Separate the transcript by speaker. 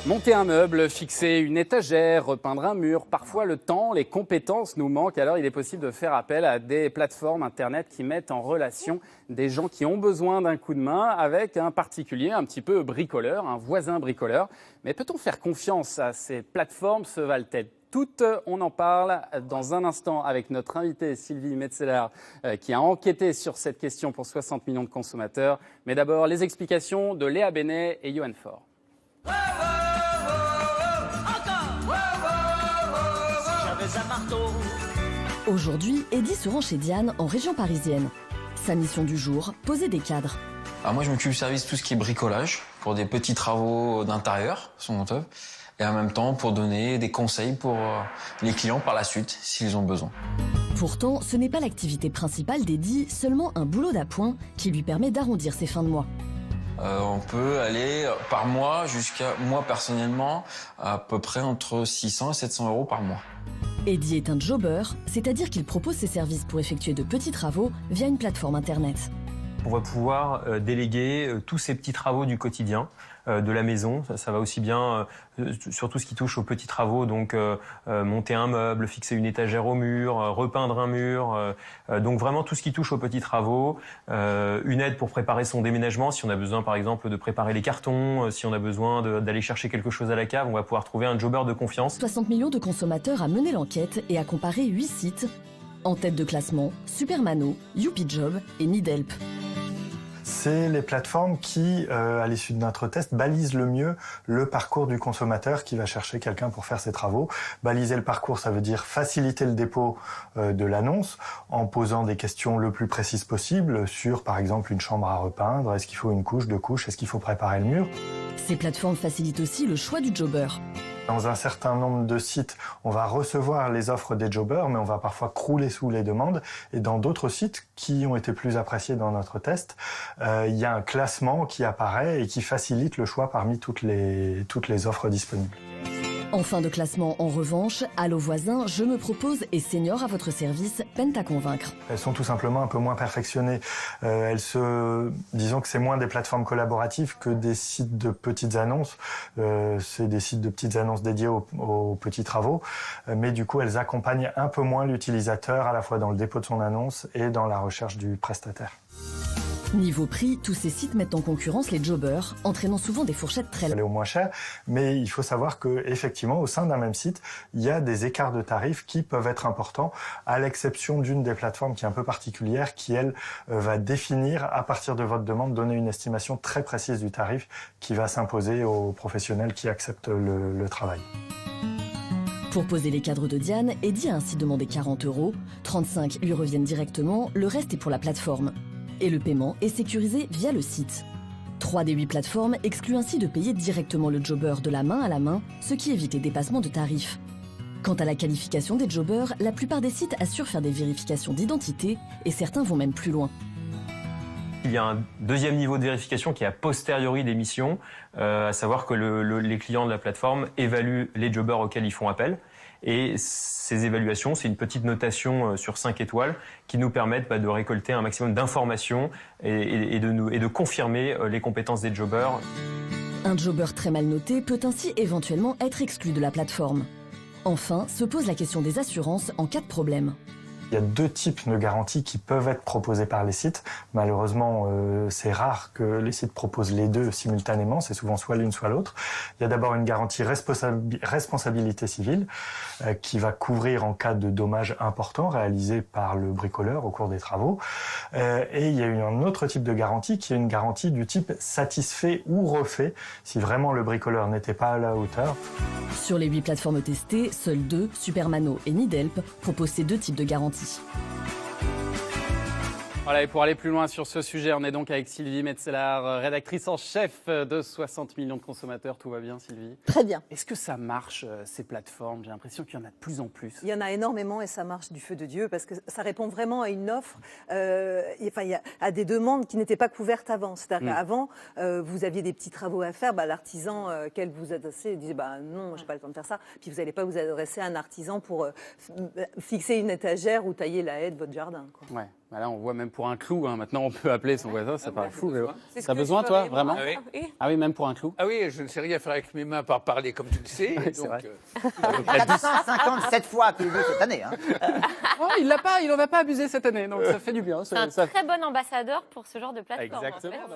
Speaker 1: Monter un meuble, fixer une étagère, repeindre un mur, parfois le temps, les compétences nous manquent. Alors il est possible de faire appel à des plateformes internet qui mettent en relation des gens qui ont besoin d'un coup de main avec un particulier un petit peu bricoleur, un voisin bricoleur. Mais peut-on faire confiance à ces plateformes? Se valent-elles toutes? On en parle dans un instant avec notre invitée Sylvie Metzeler qui a enquêté sur cette question pour 60 millions de consommateurs. Mais d'abord, les explications de Léa Benet et Johan Faure.
Speaker 2: Aujourd'hui, Eddy se rend chez Diane en région parisienne. Sa mission du jour, poser des cadres.
Speaker 3: Alors moi je m'occupe du service tout ce qui est bricolage, pour des petits travaux d'intérieur, sur mon top, et en même temps pour donner des conseils pour les clients par la suite, s'ils ont besoin.
Speaker 2: Pourtant, ce n'est pas l'activité principale d'Eddy, seulement un boulot d'appoint qui lui permet d'arrondir ses fins de mois.
Speaker 3: On peut aller par mois jusqu'à, moi personnellement, à peu près entre 600 et 700 euros par mois.
Speaker 2: Eddy est un jobber, c'est-à-dire qu'il propose ses services pour effectuer de petits travaux via une plateforme internet.
Speaker 4: On va pouvoir déléguer tous ces petits travaux du quotidien, de la maison. Ça va aussi bien sur tout ce qui touche aux petits travaux, donc monter un meuble, fixer une étagère au mur, repeindre un mur. Donc vraiment tout ce qui touche aux petits travaux. Une aide pour préparer son déménagement, si on a besoin par exemple de préparer les cartons, si on a besoin d'aller chercher quelque chose à la cave, on va pouvoir trouver un jobber de confiance.
Speaker 2: 60 millions de consommateurs a mené l'enquête et a comparé 8 sites. En tête de classement, Supermano, YoupiJob et Needhelp.
Speaker 5: C'est les plateformes qui, à l'issue de notre test, balisent le mieux le parcours du consommateur qui va chercher quelqu'un pour faire ses travaux. Baliser le parcours, ça veut dire faciliter le dépôt de l'annonce en posant des questions le plus précises possible sur, par exemple, une chambre à repeindre. Est-ce qu'il faut une couche, deux couches? Est-ce qu'il faut préparer le mur?
Speaker 2: Ces plateformes facilitent aussi le choix du jobber.
Speaker 5: Dans un certain nombre de sites, on va recevoir les offres des jobbers, mais on va parfois crouler sous les demandes. Et dans d'autres sites qui ont été plus appréciés dans notre test, il y a un classement qui apparaît et qui facilite le choix parmi toutes les offres disponibles.
Speaker 2: En fin de classement, en revanche, Allo Voisin, Je me propose et Senior à votre service peinent à convaincre.
Speaker 5: Elles sont tout simplement un peu moins perfectionnées. Disons que c'est moins des plateformes collaboratives que des sites de petites annonces. C'est des sites de petites annonces dédiés aux petits travaux. Mais du coup, elles accompagnent un peu moins l'utilisateur à la fois dans le dépôt de son annonce et dans la recherche du prestataire.
Speaker 2: Niveau prix, tous ces sites mettent en concurrence les jobbers, entraînant souvent des fourchettes très larges.
Speaker 5: Elle est au moins cher, mais il faut savoir que effectivement, au sein d'un même site, il y a des écarts de tarifs qui peuvent être importants, à l'exception d'une des plateformes qui est un peu particulière, qui elle va définir à partir de votre demande, donner une estimation très précise du tarif qui va s'imposer aux professionnels qui acceptent le travail.
Speaker 2: Pour poser les cadres de Diane, Eddy a ainsi demandé 40 €, 35 lui reviennent directement, le reste est pour la plateforme. Et le paiement est sécurisé via le site. 3 des 8 plateformes excluent ainsi de payer directement le jobber de la main à la main, ce qui évite les dépassements de tarifs. Quant à la qualification des jobbers, la plupart des sites assurent faire des vérifications d'identité et certains vont même plus loin.
Speaker 4: Il y a un deuxième niveau de vérification qui est a posteriori des missions, à savoir que les clients de la plateforme évaluent les jobbers auxquels ils font appel. Et ces évaluations, c'est une petite notation sur 5 étoiles qui nous permettent de récolter un maximum d'informations et de confirmer les compétences des jobbers.
Speaker 2: Un jobber très mal noté peut ainsi éventuellement être exclu de la plateforme. Enfin, se pose la question des assurances en cas de problème.
Speaker 5: Il y a 2 types de garanties qui peuvent être proposées par les sites. Malheureusement, c'est rare que les sites proposent les deux simultanément. C'est souvent soit l'une, soit l'autre. Il y a d'abord une garantie responsabilité civile qui va couvrir en cas de dommages importants réalisés par le bricoleur au cours des travaux. Et il y a un autre type de garantie qui est une garantie du type satisfait ou refait si vraiment le bricoleur n'était pas à la hauteur.
Speaker 2: Sur les 8 plateformes testées, seules 2, Supermano et Needhelp, proposent ces 2 types de garanties.
Speaker 1: Voilà, et pour aller plus loin sur ce sujet, on est donc avec Sylvie Metzeler, rédactrice en chef de 60 millions de consommateurs. Tout va bien, Sylvie?
Speaker 6: Très bien.
Speaker 1: Est-ce que ça marche, ces plateformes? J'ai l'impression qu'il y en a de plus en plus.
Speaker 6: Il y en a énormément et ça marche du feu de Dieu parce que ça répond vraiment à une offre, à des demandes qui n'étaient pas couvertes avant. C'est-à-dire qu'avant, vous aviez des petits travaux à faire, l'artisan qu'elle vous adressait disait non, j'ai pas le temps de faire ça. Puis vous n'allez pas vous adresser à un artisan pour fixer une étagère ou tailler la haie de votre jardin, quoi.
Speaker 1: Ouais. Bah là, on voit même pour un clou. Hein. Maintenant, on peut appeler son voisin, ça paraît fou. Mais...
Speaker 6: C'est ce
Speaker 1: T'as
Speaker 6: que
Speaker 1: besoin,
Speaker 6: je
Speaker 1: toi,
Speaker 6: ferais,
Speaker 1: vraiment
Speaker 6: moi.
Speaker 7: Ah oui.
Speaker 1: Ah oui, même pour un clou.
Speaker 7: Ah oui, je ne sais rien faire avec mes mains par parler, comme tu le sais.
Speaker 1: Oui, c'est
Speaker 7: donc,
Speaker 1: vrai.
Speaker 8: 457 fois qu'il est vu cette année. Hein.
Speaker 1: Oh, il en a pas abusé cette année, donc ça fait du bien.
Speaker 9: C'est un
Speaker 1: Ça-
Speaker 9: très bon ambassadeur pour ce genre de plateforme. en fait.
Speaker 1: Exactement.